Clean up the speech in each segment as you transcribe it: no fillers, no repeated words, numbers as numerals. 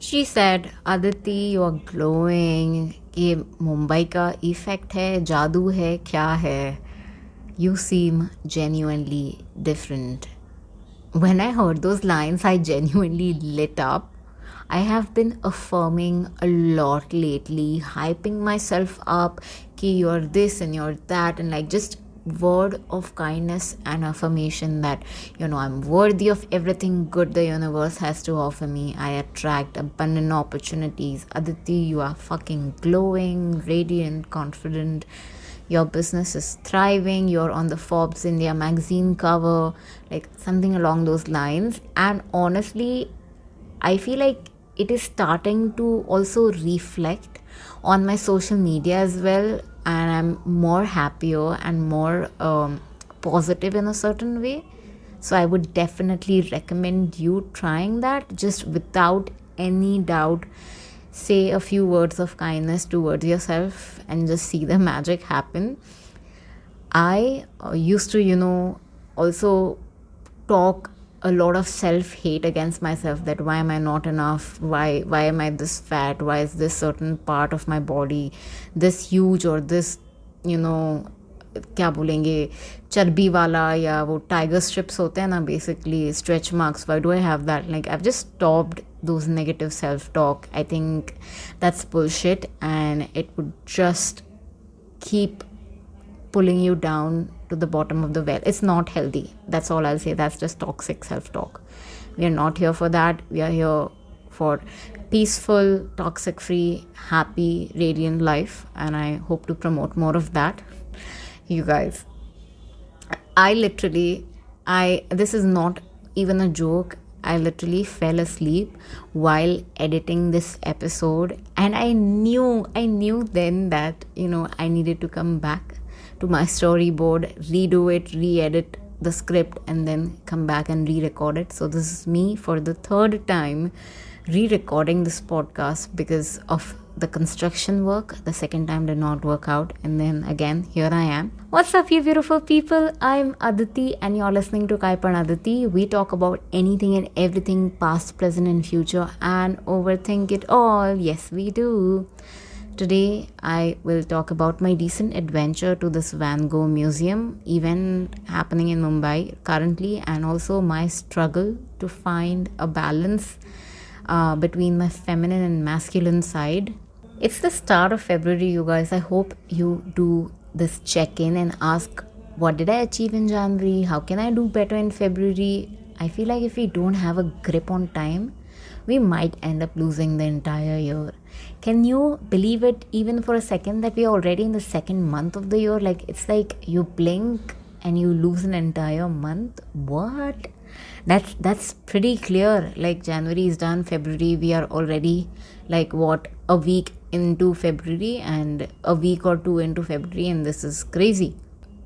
She said, Aditi, you are glowing. ये मुंबई का effect है, जादू है, क्या है? You seem genuinely different. When I heard those lines, I genuinely lit up. I have been affirming a lot lately, hyping myself up, कि you're this and you're that, and like just word of kindness and affirmation that I'm worthy of everything good the universe has to offer me. I attract abundant opportunities. Aditi, you are fucking glowing, radiant, confident. Your business is thriving. You're on the Forbes India magazine cover, like something along those lines. And honestly, I feel like it is starting to also reflect on my social media as well, and I'm more happier and more positive in a certain way. So I would definitely recommend you trying that, just without any doubt. Say a few words of kindness towards yourself and just see the magic happen. I used to also talk a lot of self-hate against myself, that why am I not enough, why am I this fat, why is this certain part of my body this huge, or this क्या बोलेंगे, चर्बी वाला, या वो tiger strips होते हैं ना, basically stretch marks, why do I have that? Like I've just stopped those negative self-talk. I think that's bullshit, and it would just keep pulling you down to the bottom of the well. It's not healthy. That's all I'll say. That's just toxic self-talk. We are not here for that. We are here for peaceful, toxic-free, happy, radiant life, and I hope to promote more of that. You guys, this is not even a joke. I literally fell asleep while editing this episode, and I knew then that I needed to come back to my storyboard, redo it, re-edit the script, and then come back and re-record it. So this is me for the third time re-recording this podcast because of the construction work. The second time did not work out, and then again here I am. What's up, you beautiful people? I'm Aditi, and you're listening to Katbamna Aditi. We talk about anything and everything, past, present, and future, and overthink it all. Yes, we do. Today, I will talk about my recent adventure to this Van Gogh museum event happening in Mumbai currently, and also my struggle to find a balance between my feminine and masculine side. It's the start of February, you guys. I hope you do this check-in and ask, what did I achieve in January? How can I do better in February? I feel like if we don't have a grip on time, we might end up losing the entire year. Can you believe it, even for a second, that we are already in the second month of the year? Like, it's like you blink and you lose an entire month. What? That's pretty clear. Like, January is done, February, we are already like a week into February and a week or two into February, and this is crazy.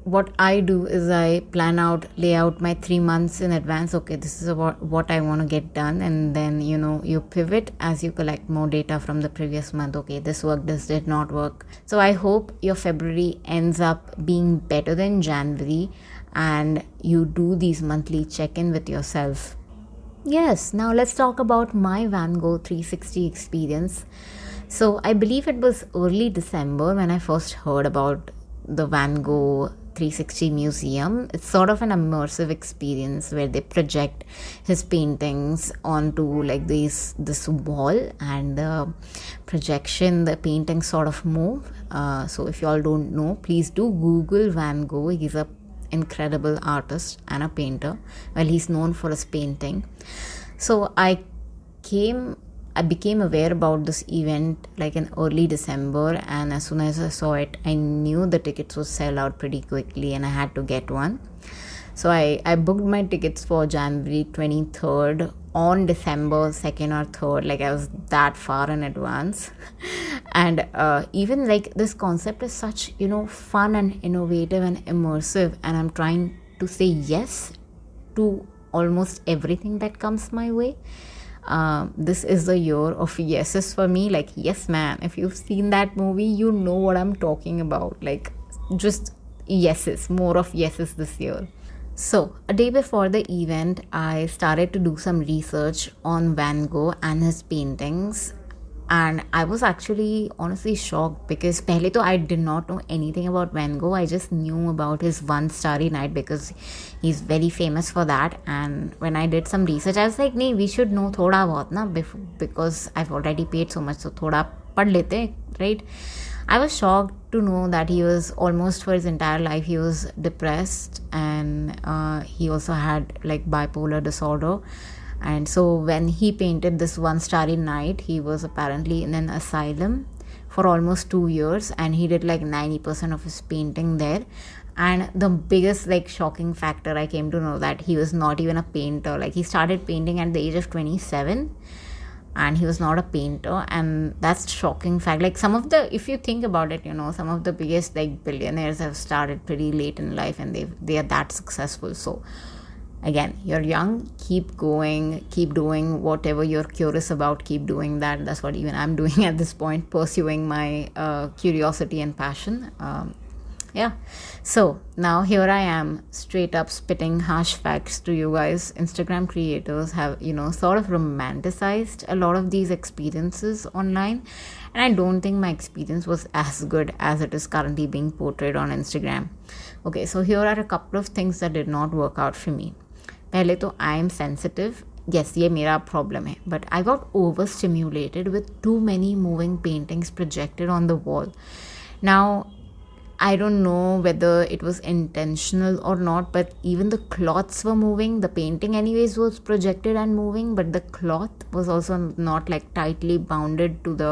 What I do is I lay out my 3 months in advance. Okay, this is what I want to get done, and then you pivot as you collect more data from the previous month. Okay, this worked, this did not work. So I hope your February ends up being better than January, and you do these monthly check-in with yourself. Yes, now let's talk about my Van Gogh 360 experience. So I believe it was early December when I first heard about the Van Gogh 360 museum. It's sort of an immersive experience where they project his paintings onto like this wall, and the paintings sort of move. So if you all don't know, please do Google Van Gogh. He's a incredible artist and a painter. Well, he's known for his painting. So I became aware about this event like in early December, and as soon as I saw it, I knew the tickets would sell out pretty quickly and I had to get one. So I booked my tickets for January 23rd on December 2nd or 3rd. Like, I was that far in advance. And even like this concept is such, fun and innovative and immersive, and I'm trying to say yes to almost everything that comes my way. This is the year of yeses for me. Like, yes man, if you've seen that movie, you know what I'm talking about. Like, just yeses, more of yeses this year. So, a day before the event, I started to do some research on Van Gogh and his paintings. And I was actually honestly shocked because pehle to I did not know anything about Van Gogh. I just knew about his One Starry Night because he's very famous for that. And when I did some research, I was like, nee, we should know thoda bahut na because I've already paid so much, so thoda pad lete, right? I was shocked to know that he was almost for his entire life he was depressed, and he also had like bipolar disorder. And so when he painted this One Starry Night, he was apparently in an asylum for almost 2 years, and he did like 90% of his painting there. And the biggest like shocking factor, I came to know that he was not even a painter. Like, he started painting at the age of 27, and he was not a painter. And that's shocking fact. Like, some of the, if you think about it, some of the biggest like billionaires have started pretty late in life, and they are that successful. So again, you're young, keep going, keep doing whatever you're curious about, keep doing that. That's what even I'm doing at this point, pursuing my curiosity and passion. Yeah, so now here I am, straight up spitting harsh facts to you guys. Instagram creators have sort of romanticized a lot of these experiences online, and I don't think my experience was as good as it is currently being portrayed on Instagram. Okay, so here are a couple of things that did not work out for me. पहले तो I am sensitive, yes ये मेरा problem है, but I got over stimulated with too many moving paintings projected on the wall. Now I don't know whether it was intentional or not, but even the cloths were moving. The painting anyways was projected and moving, but the cloth was also not like tightly bounded to the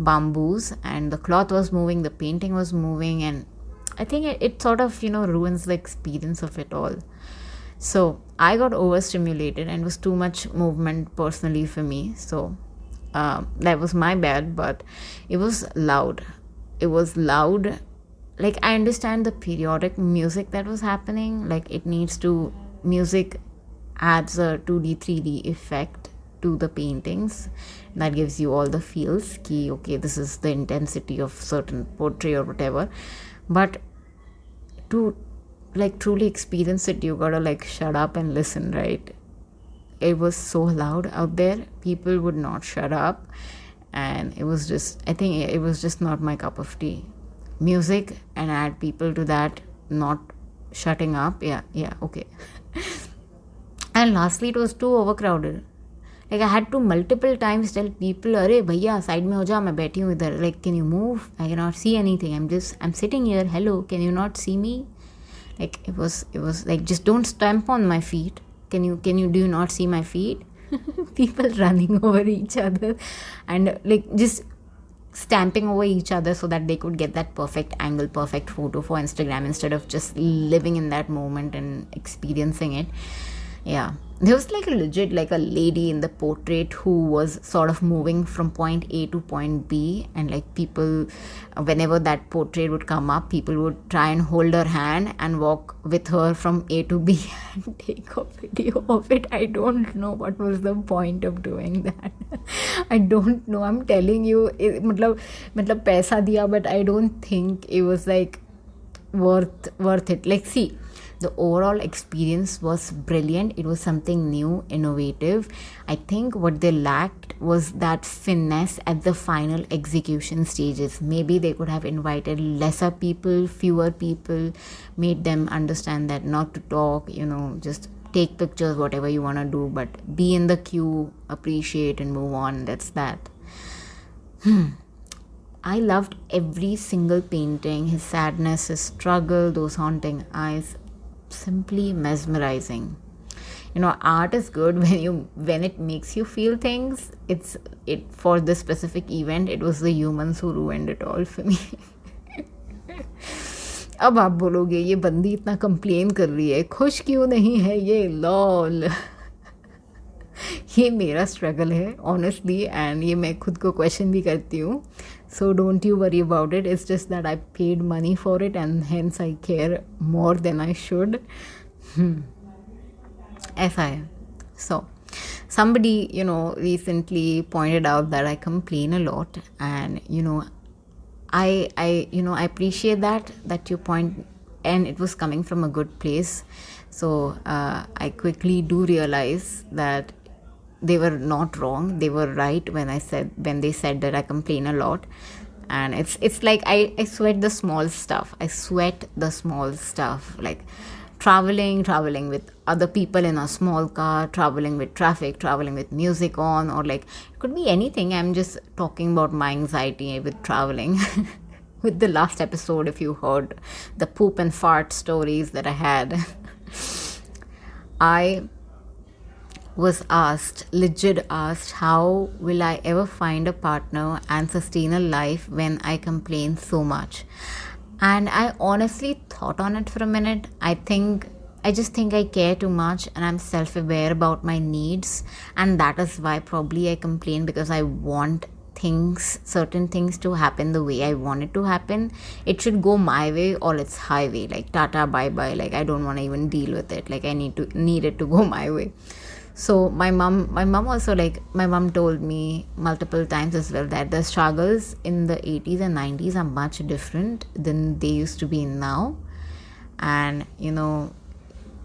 bamboos, and the cloth was moving, the painting was moving, and I think it sort of ruins the experience of it all. So I got overstimulated, and it was too much movement personally for me. So that was my bad, but it was loud. It was loud. Like, I understand the periodic music that was happening. Like, it needs to, music adds a 2D, 3D effect to the paintings. That gives you all the feels. Ki, okay, this is the intensity of certain poetry or whatever. But to like truly experience it, you gotta like shut up and listen, right? It was so loud out there. People would not shut up. And it was just, I think it was just not my cup of tea. Music and add people to that not shutting up. Yeah, okay. And lastly, it was too overcrowded. Like, I had to multiple times tell people, अरे भैया side में हो जा, मैं बैठी हूँ इधर. Like, can you move? I cannot see anything. I'm sitting here. Hello, can you not see me? Like, it was like, just don't stamp on my feet. Do you not see my feet? People running over each other and like just stamping over each other so that they could get that perfect angle, perfect photo for Instagram, instead of just living in that moment and experiencing it. Yeah, there was like a legit like a lady in the portrait who was sort of moving from point A to point B, and like people, whenever that portrait would come up, people would try and hold her hand and walk with her from A to B and take a video of it. I don't know what was the point of doing that. I don't know, I'm telling you, मतलब पैसा दिया, but I don't think it was like worth it. Like, see, the overall experience was brilliant. It was something new, innovative. I think what they lacked was that finesse at the final execution stages. Maybe they could have invited lesser people, fewer people, made them understand that not to talk, just take pictures, whatever you want to do, but be in the queue, appreciate and move on. That's that. I loved every single painting, his sadness, his struggle, those haunting eyes. Simply mesmerizing. Art is good when it makes you feel things. It for this specific event, it was the humans who ruined it all for me. अब आप बोलोगे ये बंदी इतना complain कर रही है, खुश क्यों नहीं है ये, लॉल. ये मेरा स्ट्रगल है ऑनेस्टली, एंड ये मैं खुद को क्वेश्चन भी करती हूँ. So don't you worry about it. It's just that I paid money for it, and hence I care more than I should. FI. So somebody, recently pointed out that I complain a lot, and I appreciate that you point and it was coming from a good place. So I quickly do realize that they were not wrong. They were right when they said that I complain a lot. And it's like I sweat the small stuff. I sweat the small stuff, like traveling with other people in a small car, traveling with traffic, traveling with music on, or like it could be anything. I'm just talking about my anxiety with traveling. With the last episode, if you heard the poop and fart stories that I had. I was legit asked, how will I ever find a partner and sustain a life when I complain so much? And I honestly thought on it for a minute. I just think I care too much, and I'm self-aware about my needs, and that is why probably I complain, because I want certain things to happen the way I want it to happen. It should go my way or its highway, like tata bye bye. Like I don't want to even deal with it. Like I need it to go my way. So my mom also, like my mom told me multiple times as well that the struggles in the 80s and 90s are much different than they used to be now. And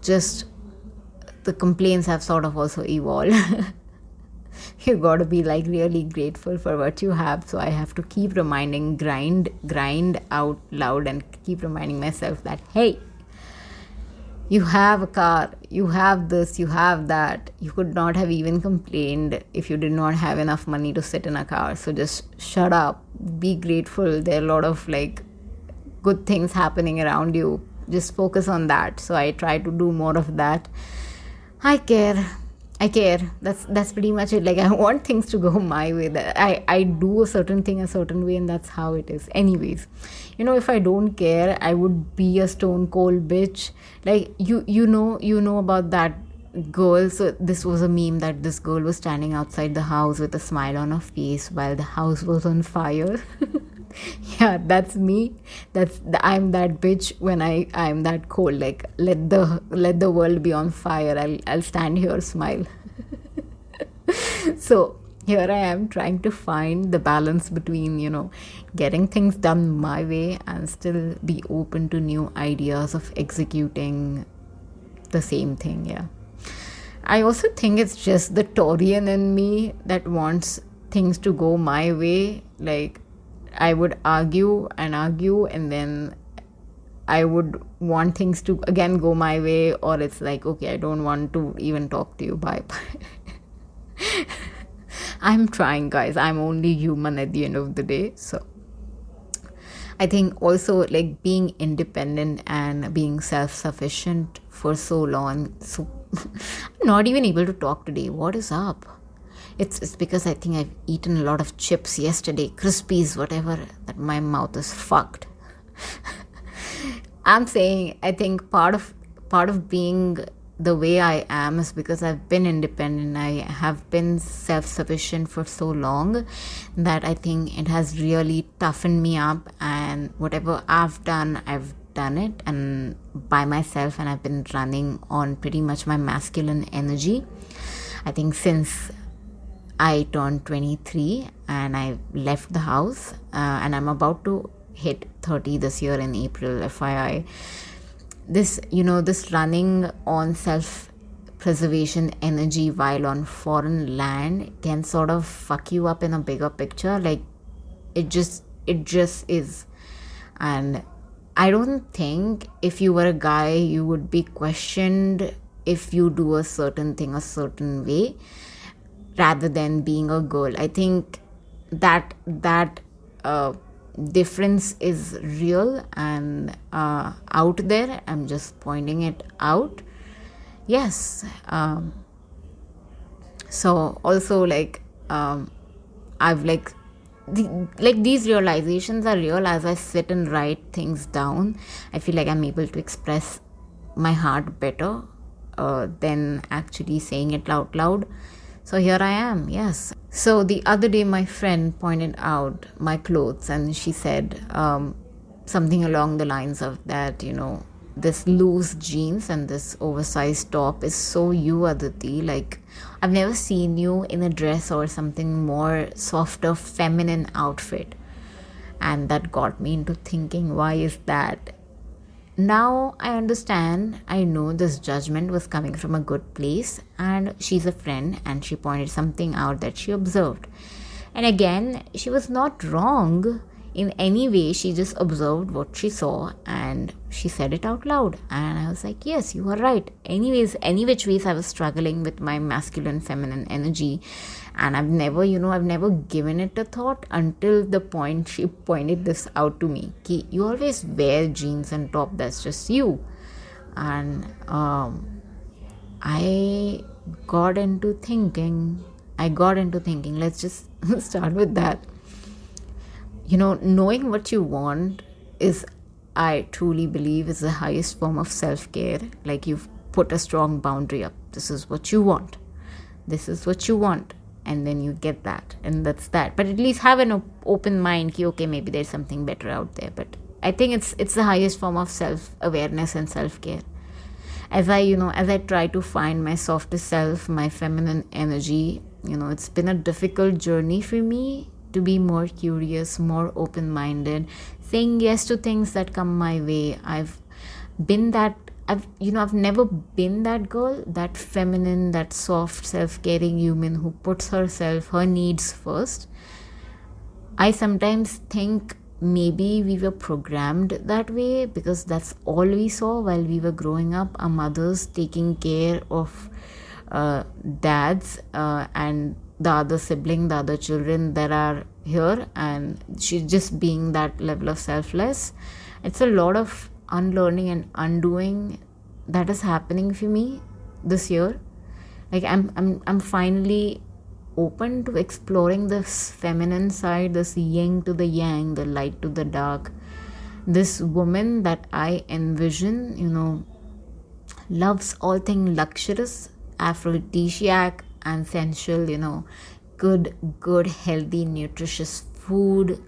just the complaints have sort of also evolved. You got to be like really grateful for what you have. So I have to keep grind out loud and keep reminding myself that, hey, you have a car, you have this, you have that. You could not have even complained if you did not have enough money to sit in a car. So just shut up, be grateful. There are a lot of like good things happening around you. Just focus on that. So I try to do more of that. I care. That's pretty much it. Like I want things to go my way. That I do a certain thing a certain way, and that's how it is. Anyways, if I don't care, I would be a stone cold bitch. Like you know about that girl. So this was a meme that this girl was standing outside the house with a smile on her face while the house was on fire. Yeah, that's me. I'm that bitch when I'm that cold. Like let the world be on fire. I'll stand here, smile. So here I am trying to find the balance between getting things done my way and still be open to new ideas of executing the same thing. Yeah, I also think it's just the Taurian in me that wants things to go my way. Like I would argue, and then I would want things to again go my way, or it's like, okay, I don't want to even talk to you, bye. I'm trying, guys. I'm only human at the end of the day. So I think also like being independent and being self-sufficient for so long. So I'm not even able to talk today. What is up? It's because I think I've eaten a lot of chips yesterday, Crispies, whatever, that my mouth is fucked. I'm saying I think part of being the way I am is because I've been independent. I have been self-sufficient for so long that I think it has really toughened me up, and whatever I've done it and by myself, and I've been running on pretty much my masculine energy. I think since I turned 23 and I left the house, and I'm about to hit 30 this year in April, FYI. This running on self-preservation energy while on foreign land can sort of fuck you up in a bigger picture. Like it just is. And I don't think if you were a guy, you would be questioned if you do a certain thing a certain way, rather than being a girl. I think that difference is real and out there. I'm just pointing it out. Yes. So also like I've these realizations are real as I sit and write things down. I feel like I'm able to express my heart better than actually saying it out loud. So here I am, yes. So the other day my friend pointed out my clothes, and she said something along the lines of that, this loose jeans and this oversized top is so you, Aditi. Like, I've never seen you in a dress or something more softer, feminine outfit. And that got me into thinking, why is that? Now I understand, I know this judgment was coming from a good place, and she's a friend and she pointed something out that she observed. And again, she was not wrong in any way, she just observed what she saw and she said it out loud. And I was like, yes, you are right. Anyways, any which ways, I was struggling with my masculine feminine energy, and I've never given it a thought until the point she pointed this out to me. Ki, you always wear jeans and top, that's just you. And I got into thinking. Let's just start with that. Knowing what you want is, I truly believe, is the highest form of self-care. Like, you've put a strong boundary up. This is what you want. This is what you want. And then you get that. And that's that. But at least have an open mind. Ki, okay, maybe there's something better out there. But I think it's the highest form of self-awareness and self-care. As I try to find my softest self, my feminine energy, it's been a difficult journey for me to be more curious, more open-minded, saying yes to things that come my way. I've never been that girl, that feminine, that soft, self-caring human who puts herself, her needs first. I sometimes think maybe we were programmed that way because that's all we saw while we were growing up. Our mothers taking care of dads and the other sibling, the other children that are here, and she's just being that level of selfless. It's a lot of unlearning and undoing that is happening for me this year. Like, I'm finally open to exploring this feminine side, this yin to the yang, the light to the dark. This woman that I envision, loves all things luxurious, aphrodisiac, and sensual, good, healthy, nutritious food,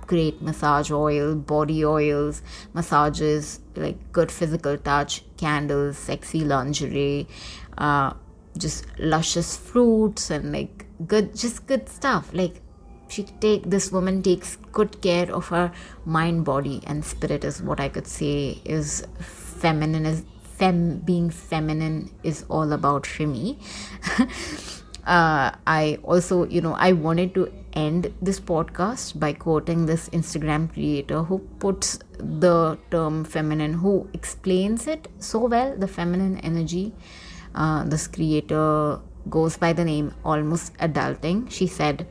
great massage oil, body oils, massages, like good physical touch, candles, sexy lingerie, just luscious fruits, and like good stuff. Like, this woman takes good care of her mind, body, and spirit, is what I could say is feminine. Being feminine is all about for me. I also, I wanted to end this podcast by quoting this Instagram creator who puts the term feminine, who explains it so well, the feminine energy. This creator goes by the name Almost Adulting. She said,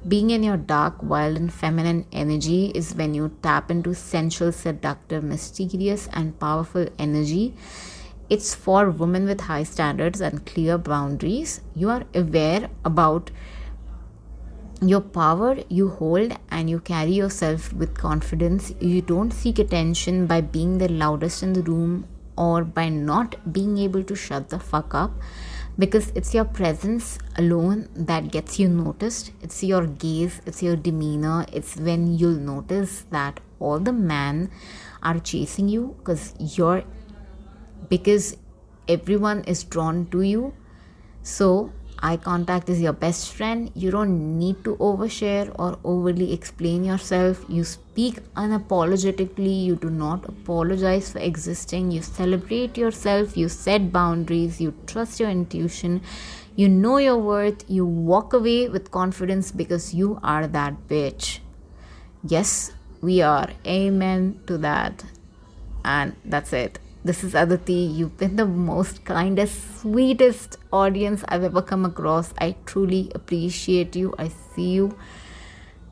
being in your dark, wild, and feminine energy is when you tap into sensual, seductive, mysterious, and powerful energy. It's for women with high standards and clear boundaries. You are aware about your power you hold, and you carry yourself with confidence. You don't seek attention by being the loudest in the room or by not being able to shut the fuck up, because it's your presence alone that gets you noticed. It's your gaze, it's your demeanor. It's when you'll notice that all the men are chasing you because everyone is drawn to you. So eye contact is your best friend. You don't need to overshare or overly explain yourself. You speak unapologetically. You do not apologize for existing. You celebrate yourself. You set boundaries. You trust your intuition. You know your worth. You walk away with confidence because you are that bitch. Yes, we are. Amen to that. And that's it. This is Aditi. You've been the most kindest, sweetest audience I've ever come across. I truly appreciate you. I see you.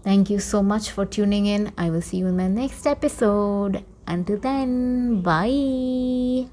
Thank you so much for tuning in. I will see you in my next episode. Until then, bye.